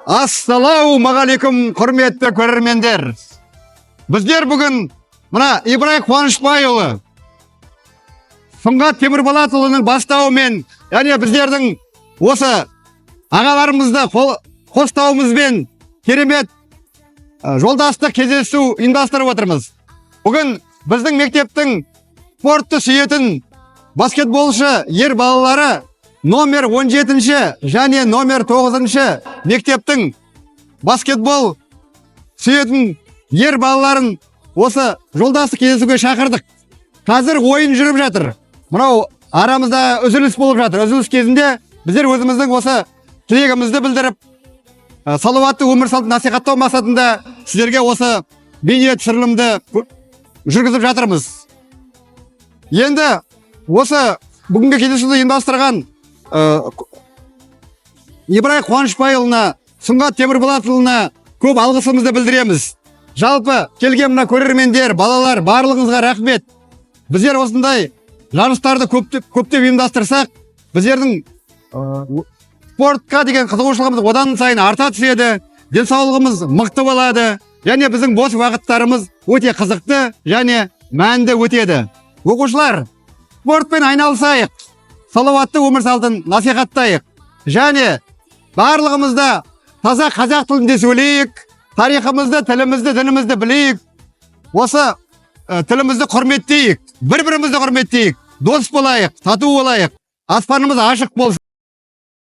Ассалаумағалейкум, құрметті көрермендер. Біздер бүгін мына Ибрай Қуанышбайұлы, Сұңғат Темірболатұлының бастауымен, яғни біздердің осы ағаларымызды қостауымызбен керемет жолдастық кездесу ұйымдастырып отырмыз. Бүгін біздің мектептің спортты сүйетін баскетболшы ер балалары номер 17 және номер 9 мектептің баскетбол сүйетін ер балаларын осы жолдастық кездесуге шақырдық. Қазір ойын жүріп жатыр. Мынау арамызда үзіліс болып жатыр. Үзіліс кезінде біздер өзіміздің осы тілегімізді білдіріп, салауатты өмір салтын насихаттау мақсатында сіздерге осы бейне түсірілімді жүргізіп жатырмыз. Енді осы бүгінгі кездесуді ұйымдастырған Ибрай Қуанышбайұлына, Сұңғат Темірболатұлына көп алғысымызды білдіреміз. Жалпы келген мына көрермендер, балалар, барлығыңызға рахмет. Біздер осындай жарыстарды көптеп ұйымдастырсақ, біздердің спортқа деген қызығушылығымыз одан сайын арта түседі, денсаулығымыз мықты болады, және біздің бос уақыттарымыз өте қызықты және мәнді өтеді. Оқушылар, спортпен айналысайық, салауатты өмір салтын насихаттайық, және барлығымызда таза қазақ тілінде сөйлейік, тарихымызды, тілімізді, дінімізді білейік, осы тілімізді құрметтейік, бір-бірімізді құрметтейік, дос болайық, тату болайық, аспанымыз ашық болсын.